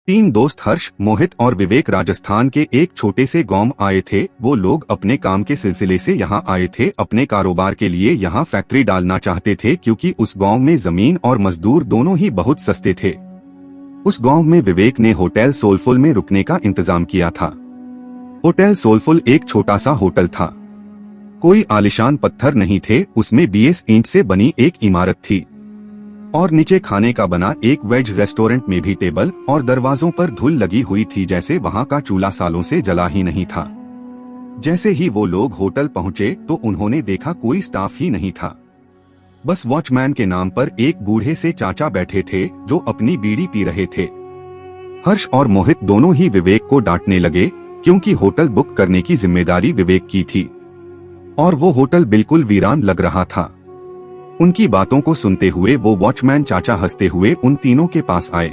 तीन दोस्त हर्ष, मोहित और विवेक राजस्थान के एक छोटे से गांव आए थे। वो लोग अपने काम के सिलसिले से यहाँ आए थे। अपने कारोबार के लिए यहाँ फैक्ट्री डालना चाहते थे क्योंकि उस गांव में जमीन और मजदूर दोनों ही बहुत सस्ते थे। उस गांव में विवेक ने होटल सोलफुल में रुकने का इंतजाम किया था। होटल सोलफुल एक छोटा सा होटल था। कोई आलिशान पत्थर नहीं थे, उसमें 20 ईंट से बनी एक इमारत थी और नीचे खाने का बना एक वेज रेस्टोरेंट में भी टेबल और दरवाजों पर धूल लगी हुई थी, जैसे वहां का चूल्हा सालों से जला ही नहीं था। जैसे ही वो लोग होटल पहुंचे तो उन्होंने देखा कोई स्टाफ ही नहीं था। बस वॉचमैन के नाम पर एक बूढ़े से चाचा बैठे थे जो अपनी बीड़ी पी रहे थे। हर्ष और मोहित दोनों ही विवेक को डांटने लगे क्योंकि होटल बुक करने की जिम्मेदारी विवेक की थी और वो होटल बिल्कुल वीरान लग रहा था। उनकी बातों को सुनते हुए वो वॉचमैन चाचा हंसते हुए उन तीनों के पास आए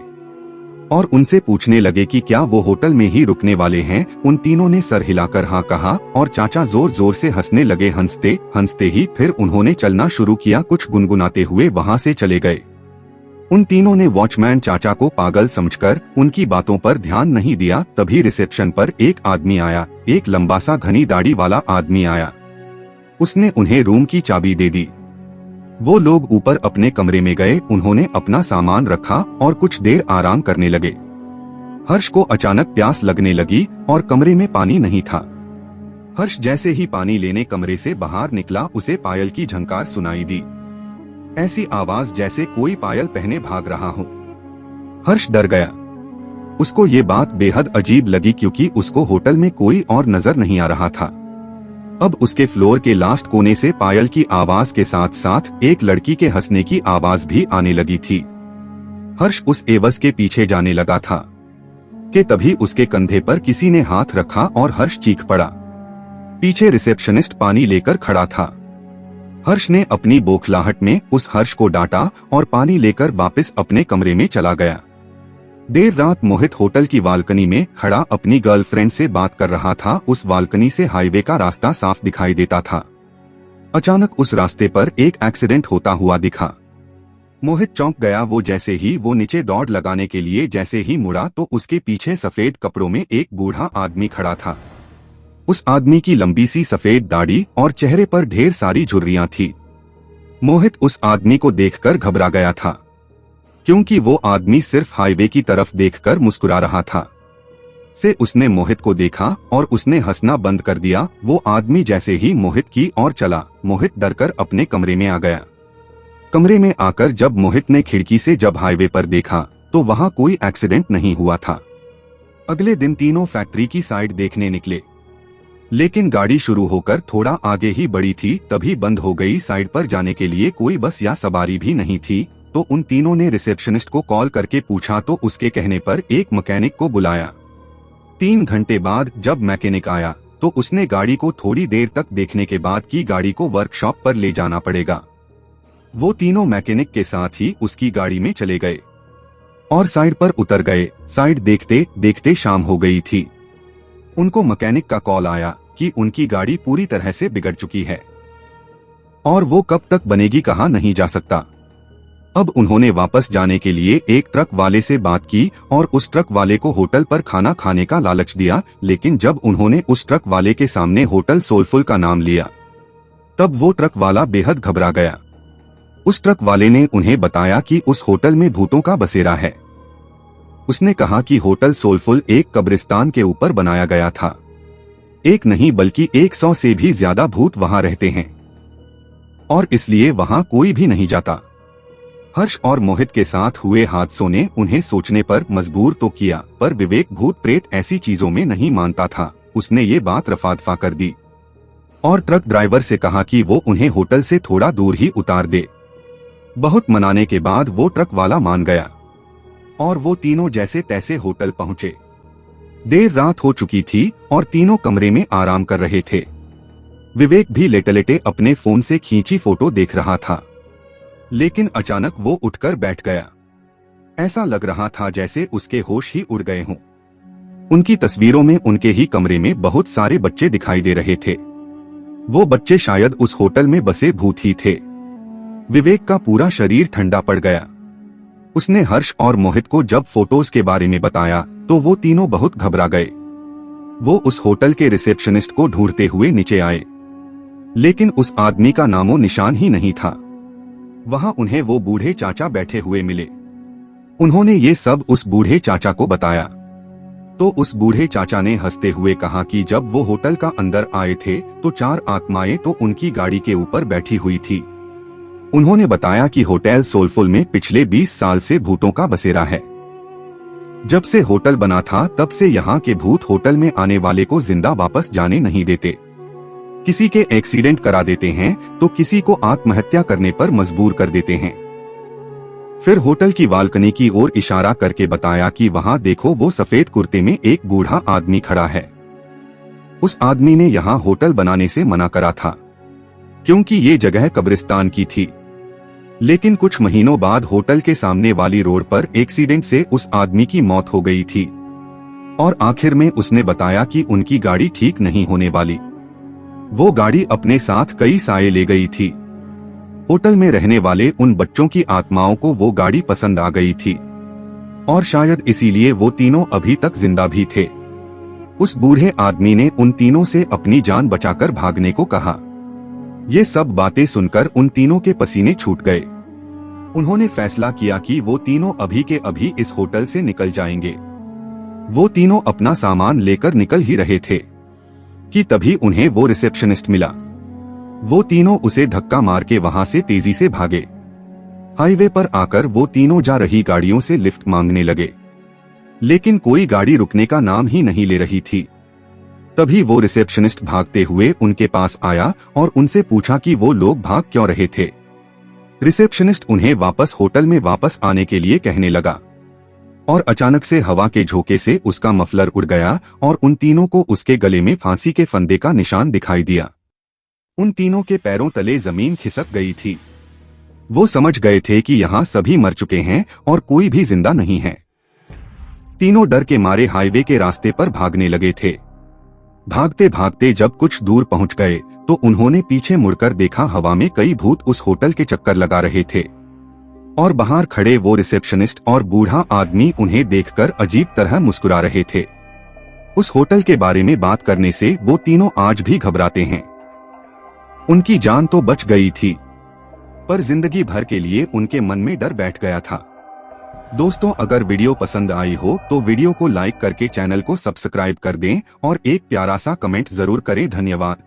और उनसे पूछने लगे कि क्या वो होटल में ही रुकने वाले हैं। उन तीनों ने सर हिलाकर हाँ कहा और चाचा जोर जोर से हंसने लगे। हंसते हंसते ही फिर उन्होंने चलना शुरू किया। कुछ गुनगुनाते हुए वहां से चले गए। उन तीनों ने वॉचमैन चाचा को पागल समझकर उनकी बातों पर ध्यान नहीं दिया। तभी रिसेप्शन पर एक आदमी आया। एक लंबा सा घनी दाढ़ी वाला आदमी आया। उसने उन्हें रूम की चाबी दे दी। वो लोग ऊपर अपने कमरे में गए। उन्होंने अपना सामान रखा और कुछ देर आराम करने लगे। हर्ष को अचानक प्यास लगने लगी और कमरे में पानी नहीं था। हर्ष जैसे ही पानी लेने कमरे से बाहर निकला, उसे पायल की झंकार सुनाई दी। ऐसी आवाज जैसे कोई पायल पहने भाग रहा हो। हर्ष डर गया। उसको ये बात बेहद अजीब लगी क्योंकि उसको होटल में कोई और नजर नहीं आ रहा था। अब उसके फ्लोर के लास्ट कोने से पायल की आवाज के साथ साथ एक लड़की के हंसने की आवाज भी आने लगी थी। हर्ष उस एवज के पीछे जाने लगा था कि तभी उसके कंधे पर किसी ने हाथ रखा और हर्ष चीख पड़ा। पीछे रिसेप्शनिस्ट पानी लेकर खड़ा था। हर्ष ने अपनी बौखलाहट में उस हर्ष को डांटा और पानी लेकर वापस अपने कमरे में चला गया। देर रात मोहित होटल की बालकनी में खड़ा अपनी गर्लफ्रेंड से बात कर रहा था। उस बालकनी से हाईवे का रास्ता साफ दिखाई देता था। अचानक उस रास्ते पर एक एक्सीडेंट होता हुआ दिखा। मोहित चौंक गया। वो जैसे ही वो नीचे दौड़ लगाने के लिए जैसे ही मुड़ा तो उसके पीछे सफेद कपड़ों में एक बूढ़ा आदमी खड़ा था। उस आदमी की लंबी सी सफेद दाढ़ी और चेहरे पर ढेर सारी झुर्रियां थी। मोहित उस आदमी को देखकर घबरा गया था क्योंकि वो आदमी सिर्फ हाईवे की तरफ देखकर मुस्कुरा रहा था। से उसने मोहित को देखा और उसने हंसना बंद कर दिया। वो आदमी जैसे ही मोहित की ओर चला, मोहित डरकर अपने कमरे में आ गया। कमरे में आकर जब मोहित ने खिड़की से जब हाईवे पर देखा तो वहां कोई एक्सीडेंट नहीं हुआ था। अगले दिन तीनों फैक्ट्री की साइड देखने निकले, लेकिन गाड़ी शुरू होकर थोड़ा आगे ही बढ़ी थी तभी बंद हो गई। साइड पर जाने के लिए कोई बस या सवारी भी नहीं थी। तो उन तीनों ने रिसेप्शनिस्ट को कॉल करके पूछा तो उसके कहने पर एक मैकेनिक को बुलाया। 3 घंटे बाद जब मैकेनिक आया तो उसने गाड़ी को थोड़ी देर तक देखने के बाद की गाड़ी को वर्कशॉप पर ले जाना पड़ेगा। वो तीनों मैकेनिक के साथ ही उसकी गाड़ी में चले गए और साइड पर उतर गए। साइड देखते देखते शाम हो गई थी। उनको मैकेनिक का कॉल आया कि उनकी गाड़ी पूरी तरह से बिगड़ चुकी है और वो कब तक बनेगी कहा नहीं जा सकता। अब उन्होंने वापस जाने के लिए एक ट्रक वाले से बात की और उस ट्रक वाले को होटल पर खाना खाने का लालच दिया। लेकिन जब उन्होंने उस ट्रक वाले के सामने होटल सोलफुल का नाम लिया तब वो ट्रक वाला बेहद घबरा गया। उस ट्रक वाले ने उन्हें बताया कि उस होटल में भूतों का बसेरा है। उसने कहा कि होटल सोलफुल एक कब्रिस्तान के ऊपर बनाया गया था। एक नहीं बल्कि 100 से भी ज्यादा भूत वहां रहते हैं और इसलिए वहां कोई भी नहीं जाता। हर्ष और मोहित के साथ हुए हादसों ने उन्हें सोचने पर मजबूर तो किया, पर विवेक भूत प्रेत ऐसी चीजों में नहीं मानता था। उसने ये बात रफा दफा कर दी और ट्रक ड्राइवर से कहा कि वो उन्हें होटल से थोड़ा दूर ही उतार दे। बहुत मनाने के बाद वो ट्रक वाला मान गया और वो तीनों जैसे तैसे होटल पहुंचे। देर रात हो चुकी थी और तीनों कमरे में आराम कर रहे थे। विवेक भी लेटे लेटे अपने फोन से खींची फोटो देख रहा था, लेकिन अचानक वो उठकर बैठ गया। ऐसा लग रहा था जैसे उसके होश ही उड़ गए हों। उनकी तस्वीरों में उनके ही कमरे में बहुत सारे बच्चे दिखाई दे रहे थे। वो बच्चे शायद उस होटल में बसे भूत ही थे। विवेक का पूरा शरीर ठंडा पड़ गया। उसने हर्ष और मोहित को जब फोटोज के बारे में बताया तो वो तीनों बहुत घबरा गए। वो उस होटल के रिसेप्शनिस्ट को ढूंढते हुए नीचे आए, लेकिन उस आदमी का नामो निशान ही नहीं था। वहां उन्हें वो बूढ़े चाचा बैठे हुए मिले। उन्होंने ये सब उस बूढ़े चाचा को बताया तो उस बूढ़े चाचा ने हंसते हुए कहा कि जब वो होटल का अंदर आए थे तो 4 आत्माएं तो उनकी गाड़ी के ऊपर बैठी हुई थी। उन्होंने बताया कि होटल सोलफुल में पिछले 20 साल से भूतों का बसेरा है। जब से होटल बना था तब से यहाँ के भूत होटल में आने वाले को जिंदा वापस जाने नहीं देते। किसी के एक्सीडेंट करा देते हैं तो किसी को आत्महत्या करने पर मजबूर कर देते हैं। फिर होटल की बालकनी की ओर इशारा करके बताया कि वहां देखो, वो सफेद कुर्ते में एक बूढ़ा आदमी खड़ा है। उस आदमी ने यहाँ होटल बनाने से मना करा था क्योंकि ये जगह कब्रिस्तान की थी। लेकिन कुछ महीनों बाद होटल के सामने वाली रोड पर एक्सीडेंट से उस आदमी की मौत हो गई थी और आखिर में उसने बताया कि उनकी गाड़ी ठीक नहीं होने वाली। वो गाड़ी अपने साथ कई साये ले गई थी। होटल में रहने वाले उन बच्चों की आत्माओं को वो गाड़ी पसंद आ गई थी और शायद इसीलिए वो तीनों अभी तक जिंदा भी थे। उस बूढ़े आदमी ने उन तीनों से अपनी जान बचाकर भागने को कहा। ये सब बातें सुनकर उन तीनों के पसीने छूट गए। उन्होंने फैसला किया कि वो तीनों अभी के अभी इस होटल से निकल जाएंगे। वो तीनों अपना सामान लेकर निकल ही रहे थे कि तभी उन्हें वो रिसेप्शनिस्ट मिला। वो तीनों उसे धक्का मार के वहां से तेजी से भागे। हाईवे पर आकर वो तीनों जा रही गाड़ियों से लिफ्ट मांगने लगे, लेकिन कोई गाड़ी रुकने का नाम ही नहीं ले रही थी। तभी वो रिसेप्शनिस्ट भागते हुए उनके पास आया और उनसे पूछा कि वो लोग भाग क्यों रहे थे। रिसेप्शनिस्ट उन्हें वापस होटल में वापस आने के लिए कहने लगा और अचानक से हवा के झोंके से उसका मफलर उड़ गया और उन तीनों को उसके गले में फांसी के फंदे का निशान दिखाई दिया। उन तीनों के पैरों तले जमीन खिसक गई थी। वो समझ गए थे कि यहाँ सभी मर चुके हैं और कोई भी जिंदा नहीं है। तीनों डर के मारे हाईवे के रास्ते पर भागने लगे थे। भागते भागते जब कुछ दूर पहुंच गए तो उन्होंने पीछे मुड़कर देखा, हवा में कई भूत उस होटल के चक्कर लगा रहे थे और बाहर खड़े वो रिसेप्शनिस्ट और बूढ़ा आदमी उन्हें देखकर अजीब तरह मुस्कुरा रहे थे। उस होटल के बारे में बात करने से वो तीनों आज भी घबराते हैं। उनकी जान तो बच गई थी, पर जिंदगी भर के लिए उनके मन में डर बैठ गया था। दोस्तों, अगर वीडियो पसंद आई हो तो वीडियो को लाइक करके चैनल को सब्सक्राइब कर दें और एक प्यारा सा कमेंट जरूर करें। धन्यवाद।